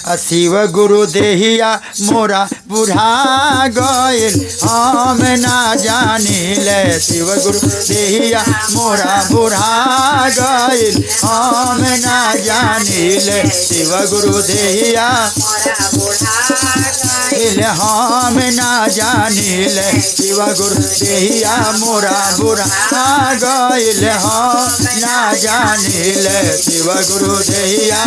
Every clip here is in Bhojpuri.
शिव गुरु देहिया मोरा बुढ़ा गइल हम ना जानिले। शिव गुरु देहिया मोरा बुढ़ा गइल हम ना जानिले। शिव गुरु देहिया हम ना जानिले। शिव गुरु देहिया मोरा बुढ़ा गइल हम ना जानिले। शिव गुरु देहिया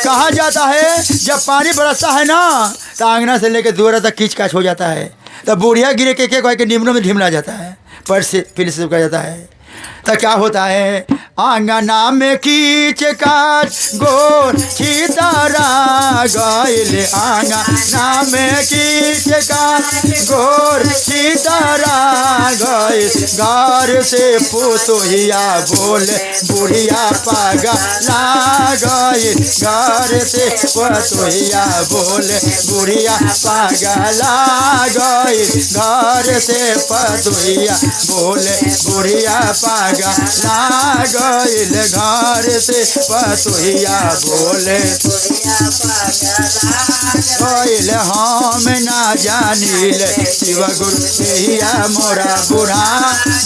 कहा जाता है जब पानी बरसता है ना तो आंगना से लेकर दूर तक कीच काच हो जाता है। तब बुढ़िया गिरे के कह के निम्नों में ढिमला जाता है, पर से फिर से कहा जाता है। तो क्या होता है आंगना में कीच काच गोर छितारा गइल। आंगना में कीच काच गोर छितारा गइल। घर से पुतोहिया बोले बुढ़िया पागला गइल। घर से पुतोहिया बोले बुढ़िया पागला गइल। घर से पुतोहिया बोले बुढ़िया पागला गइल। घर से पतोहिया बोले गइल हम ना जानिले। शिव गुरु देहिया मोरा बुढ़ा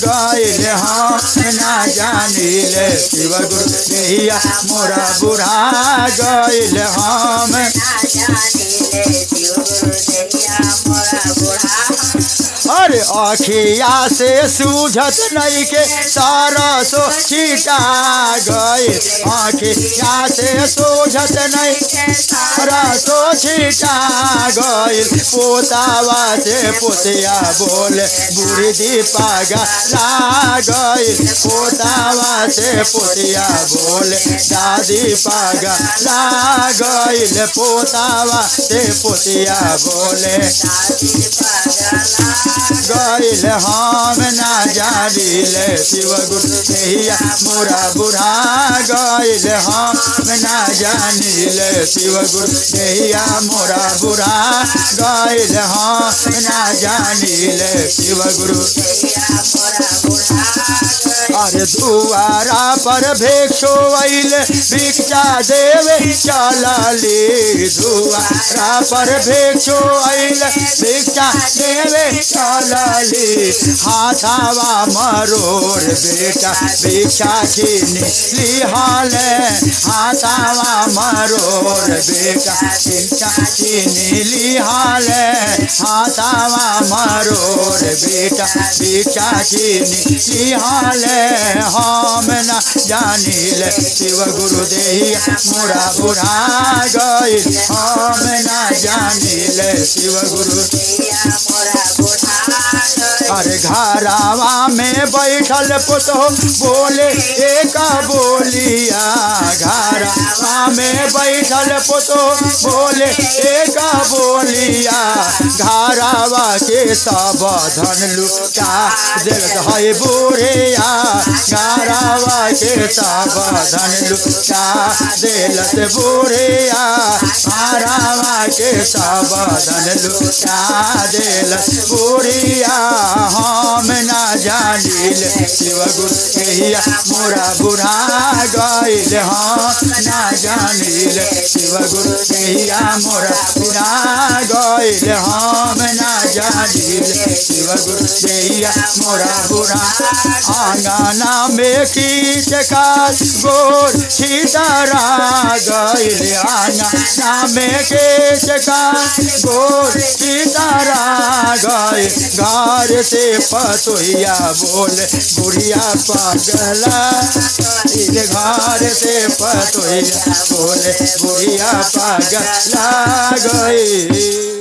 गइल हम ना जानिले। शिव गुरु देहिया मोरा बुढ़ा गइल हम ना जानिले। शिव गुरु देहिया मोरा बुढ़ा। अरे अखिया से सूझत नहीं के सारा सो छिटा गइल। अखिया से सूझत नहीं सारा सो छिटा गइल। पोतावा से पोतिया बोले बूढ़ी दी पागला गइल। पोतावा से पोतिया बोले दादी पागला गइल। पोतावा से पोतिया बोले दादी पागला गइल हम ना जानिले। शिव गुरु देहिया मोरा बुढ़ा गइल हम ना जानिले। शिव गुरु देहिया मोरा बुढ़ा गइल हम ना जानिले। शिव गुरु देहिया मोरा बुढ़ा। अरे दुआरा पर भिक्षु अइले भिक्षा देवे चलली। दुआरा पर भिक्षु अइले भिक्षा देवे चलली। हाथावा मरोड़ बेटा भिक्षा छीन लिहाले। हाथावा मरोड़ बेटा भिक्षा छीन लिहाले। हाथावा मरोड़ बेटा भिक्षा छीन लिहाले हम ना जानिले। शिव गुरु देहिया मोरा बुढ़ा गइल हम ना जानिले। शिव गुरु देहिया मोरा बुढ़ा। अरे घरावा में बैठल पुतो बोले एक बोलिया। घरावा में बैठल पुतो बोले एक बोलिया। घरावा के सब धन लुटा देत है बुढ़िया। घरावा के सब धन लुटा देलत बुढ़िया। घरावा के सब धन लुटा देलत बुढ़िया हम ना जानिले। शिव गुरु देहिया मोरा बुढ़ा गइल हम ना जानिले। शिव गुरु देहिया मोरा बुढ़ा गइल हम ना जानिले। शिव गुरु देहिया मोरा बुढ़ा। आंगना में कीच काच गोर छितारा गइल। आंगना में कीच काच गोर छितारा गइल। घर से पतोहिया बोले बुढ़िया पागला। घर से पतोहिया बोले बुढ़िया पागला गइल।